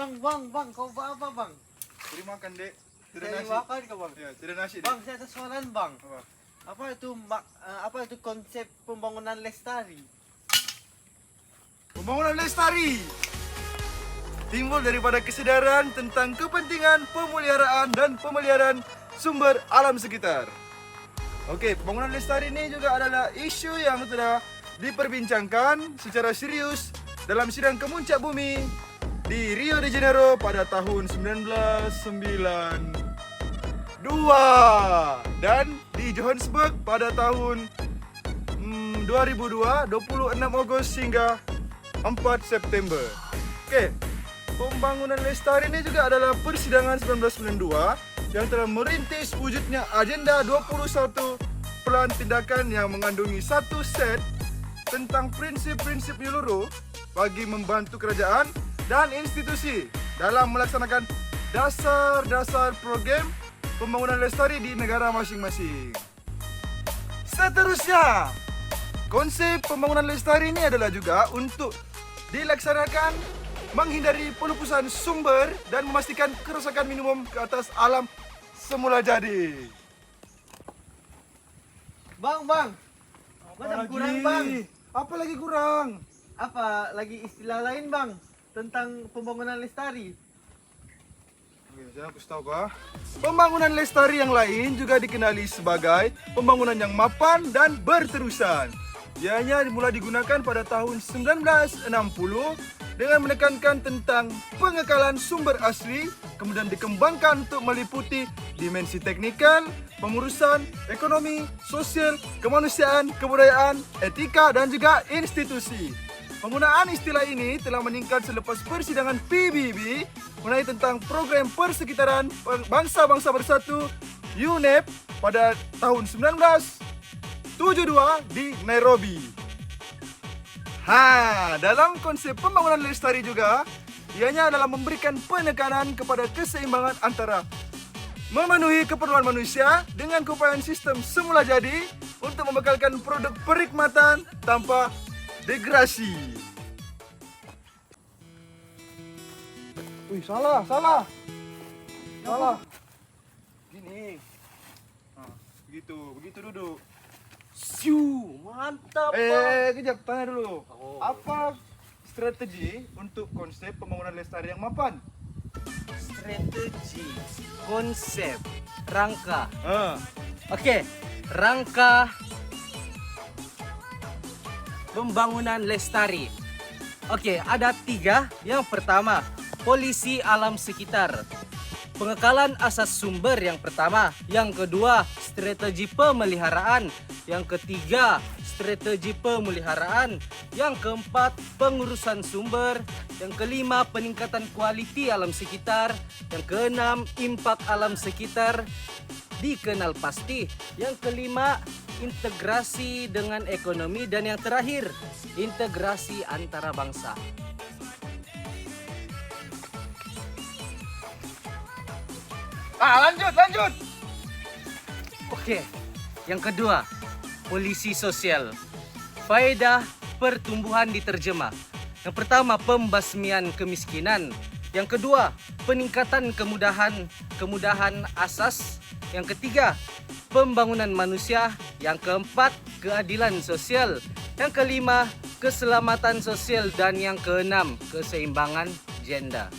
Bang, kau buat apa bang? Beri makan dek. Tidak Cari nasi. makan kau bang? Ya, tidak nasi dek. Bang, saya ada soalan bang. Apa? Apa itu konsep pembangunan lestari? Pembangunan lestari timbul daripada kesadaran tentang kepentingan pemeliharaan dan pemeliharaan sumber alam sekitar. Oke, pembangunan lestari ini juga adalah isu yang telah diperbincangkan secara serius dalam sidang kemuncak bumi di Rio de Janeiro pada tahun 1992 dan di Johannesburg pada tahun 2002, 26 Agustus hingga 4 September. Oke, pembangunan lestari ini juga adalah persidangan 1992 yang telah merintis wujudnya agenda 21 plan tindakan yang mengandungi satu set tentang prinsip-prinsip menyeluruh bagi membantu kerajaan dan institusi dalam melaksanakan dasar-dasar program pembangunan lestari di negara masing-masing. Seterusnya, konsep pembangunan lestari ini adalah juga untuk dilaksanakan menghindari pelupusan sumber dan memastikan kerusakan minimum ke atas alam semula jadi. Bang, macam kurang bang. Apa lagi kurang? Apa lagi istilah lain bang tentang pembangunan lestari? Oke, jangan aku tahu kah? Pembangunan lestari yang lain juga dikenali sebagai pembangunan yang mapan dan berterusan. Ianya dimulai digunakan pada tahun 1960 dengan menekankan tentang pengekalan sumber asli, kemudian dikembangkan untuk meliputi dimensi teknikal, pengurusan, ekonomi, sosial, kemanusiaan, kebudayaan, etika dan juga institusi. Penggunaan istilah ini telah meningkat selepas persidangan PBB mengenai tentang program persekitaran bangsa-bangsa bersatu UNEP pada tahun 1972 di Nairobi. Dalam konsep pembangunan lestari juga, ianya adalah memberikan penekanan kepada keseimbangan antara memenuhi keperluan manusia dengan keupayaan sistem semula jadi untuk membekalkan produk perkhidmatan tanpa degradasi. Wih, salah. Gini. Begitu duduk. Siu, mantap bang. Kejap, tanya dulu. Oh. Apa strategi untuk konsep pembangunan lestari yang mapan? Strategi, konsep, rangka. Ah, Oke, rangka pembangunan lestari. Oke, ada 3. Yang pertama, polisi alam sekitar. Pengekalan asas sumber yang pertama. Yang kedua, strategi pemeliharaan. Yang ketiga, strategi pemeliharaan. Yang keempat, pengurusan sumber. Yang kelima, peningkatan kualiti alam sekitar. Yang keenam, impak alam sekitar dikenal pasti. Yang kelima, integrasi dengan ekonomi. Dan yang terakhir, integrasi antara bangsa. lanjut. Oke, yang kedua, polisi sosial. Faedah pertumbuhan diterjemah. Yang pertama, pembasmian kemiskinan. Yang kedua, peningkatan kemudahan asas. Yang ketiga, pembangunan manusia. Yang keempat, keadilan sosial. Yang kelima, keselamatan sosial. Dan yang keenam, keseimbangan gender.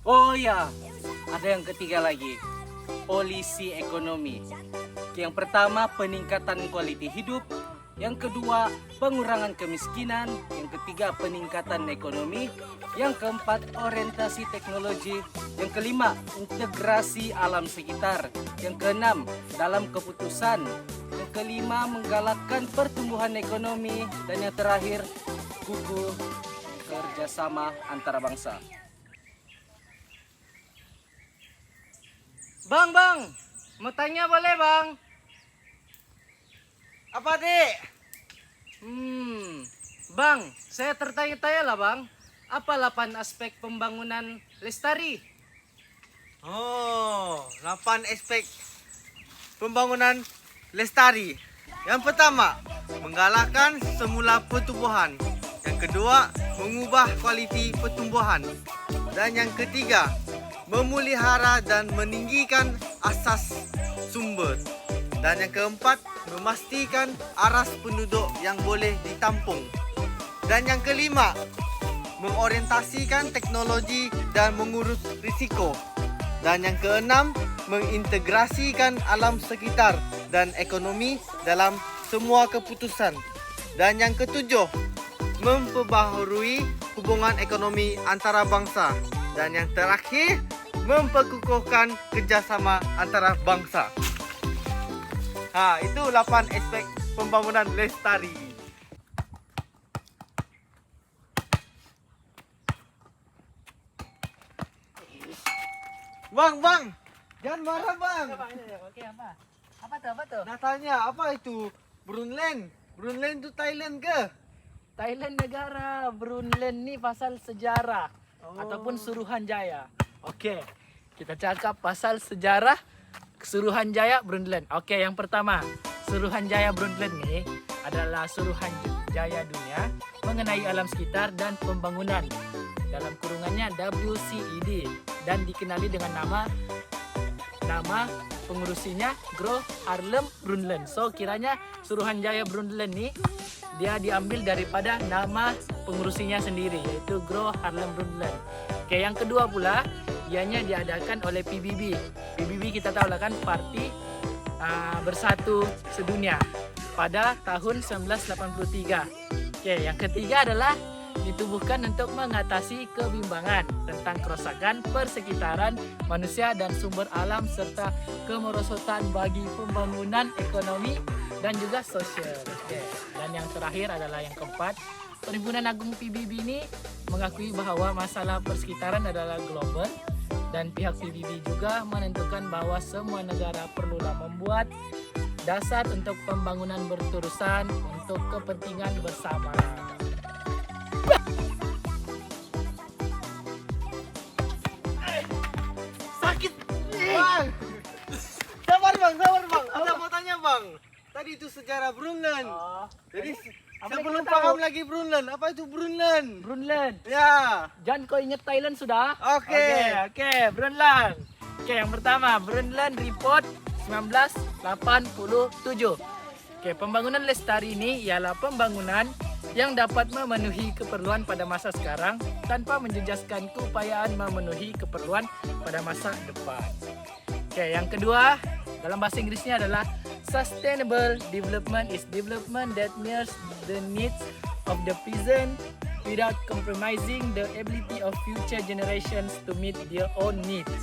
Oh ya, ada yang ketiga lagi, polisi ekonomi. Yang pertama, peningkatan kualiti hidup. Yang kedua, pengurangan kemiskinan. Yang ketiga, peningkatan ekonomi. Yang keempat, orientasi teknologi. Yang kelima, integrasi alam sekitar. Yang keenam, dalam keputusan. Yang kelima, menggalakkan pertumbuhan ekonomi. Dan yang terakhir, kuku kerjasama antara bangsa. Bang, mau tanya boleh bang? Apa dek? Bang, saya tertanya-tanya lah bang. Apa 8 aspek pembangunan lestari? Oh, 8 aspek pembangunan lestari. Yang pertama, menggalakkan semula pertumbuhan. Yang kedua, mengubah kualiti pertumbuhan. Dan yang ketiga, memelihara dan meninggikan asas sumber. Dan yang keempat, memastikan aras penduduk yang boleh ditampung. Dan yang kelima, mengorientasikan teknologi dan mengurus risiko. Dan yang keenam, mengintegrasikan alam sekitar dan ekonomi dalam semua keputusan. Dan yang ketujuh, memperbaharui hubungan ekonomi antara bangsa. Dan yang terakhir, memperkukuhkan kerjasama antara bangsa. Itu 8 aspek pembangunan lestari. Bang, jangan marah bang. Oke, apa? Apa tuh? Nak tanya, apa itu Brunland? Brunland itu Thailand ke? Thailand negara, Brunland ni pasal sejarah Oh. ataupun Suruhanjaya. Okey, kita cakap pasal sejarah Suruhanjaya Brunland. Okey, yang pertama, Suruhanjaya Brunland ni adalah Suruhanjaya dunia mengenai alam sekitar dan pembangunan. Dalam kurungannya WCED dan dikenali dengan nama pengurusinya Gro Harlem Brundtland. So kiranya Suruhanjaya Brundtland ni dia diambil daripada nama pengurusinya sendiri, yaitu Gro Harlem Brundtland. Oke, yang kedua pula ianya diadakan oleh PBB. PBB kita tahu lah kan, Parti Bersatu Sedunia pada tahun 1983. Oke, yang ketiga adalah ditubuhkan untuk mengatasi kebimbangan tentang kerusakan persekitaran manusia dan sumber alam serta kemerosotan bagi pembangunan ekonomi dan juga sosial. Okay. Dan yang terakhir adalah yang keempat, Perhimpunan Agung PBB ini mengakui bahawa masalah persekitaran adalah global dan pihak PBB juga menentukan bahawa semua negara perlulah membuat dasar untuk pembangunan berterusan untuk kepentingan bersama. Sakit. Bang. Sabar bang. Ada mau tanya bang. Tadi itu sejarah Brunland. Jadi saya belum paham lagi Brunland. Apa itu Brunland? Brundtland. Ya. Jangan kau ingat Thailand sudah? Oke. Oke, Brundtland. Oke, yang pertama, Brundtland Report 1987. Oke, pembangunan lestari ini ialah pembangunan yang dapat memenuhi keperluan pada masa sekarang tanpa menjejaskan keupayaan memenuhi keperluan pada masa depan. Oke, yang kedua, dalam bahasa Inggrisnya adalah Sustainable development is development that meets the needs of the present without compromising the ability of future generations to meet their own needs.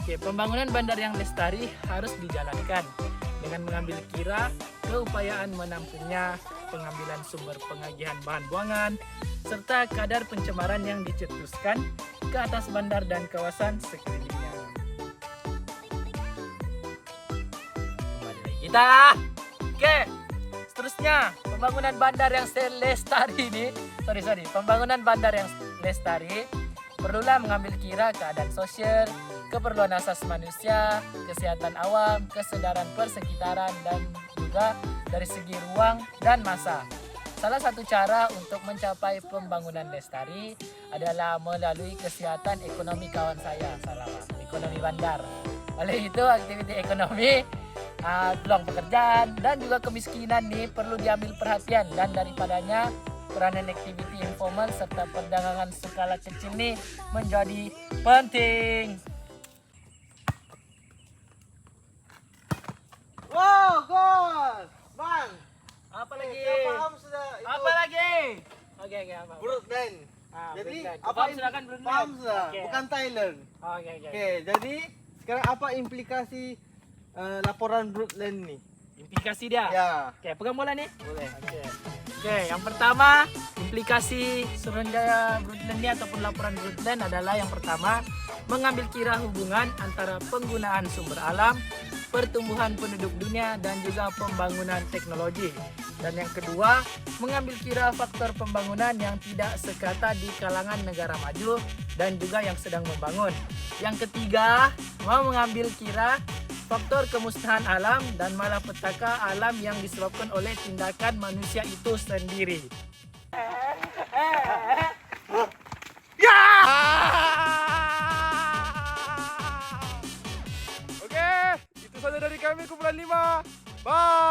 Oke, pembangunan bandar yang lestari harus dijalankan dengan mengambil kira keupayaan menampungnya pengambilan sumber pengagihan bahan buangan serta kadar pencemaran yang dicetuskan ke atas bandar dan kawasan sekelilingnya. Kita. Oke. Seterusnya, pembangunan bandar yang lestari ini, pembangunan bandar yang lestari perlulah mengambil kira keadaan sosial, keperluan asas manusia, kesehatan awam, kesedaran persekitaran dan juga dari segi ruang dan masa. Salah satu cara untuk mencapai pembangunan lestari adalah melalui kesihatan ekonomi kawan saya, ekonomi bandar. Oleh itu, aktiviti ekonomi, peluang pekerjaan dan juga kemiskinan nih perlu diambil perhatian, dan daripadanya peranan aktiviti informal serta perdagangan skala kecil nih menjadi penting. Wow, gol. Bang. Apa lagi? Saya paham sudah itu. Apa lagi? Oke, apa? Brunland. Jadi Jadi apa silakan Brunland? paham sudah, Oke. bukan Thailand. Oke. Oke, jadi sekarang apa implikasi laporan Brunland nih? Implikasi dia. Ya, Oke, pegang bola nih. boleh. Oke, yang pertama, implikasi Suruhanjaya Brundtland ini ataupun laporan Brundtland adalah yang pertama, mengambil kira hubungan antara penggunaan sumber alam pertumbuhan penduduk dunia, dan juga pembangunan teknologi. Dan yang kedua, mengambil kira faktor pembangunan yang tidak sekata di kalangan negara maju dan juga yang sedang membangun. Yang ketiga, mau mengambil kira faktor kemusnahan alam dan malapetaka alam yang disebabkan oleh tindakan manusia itu sendiri. Oke, itu saja dari kami kumpulan 5. Bye.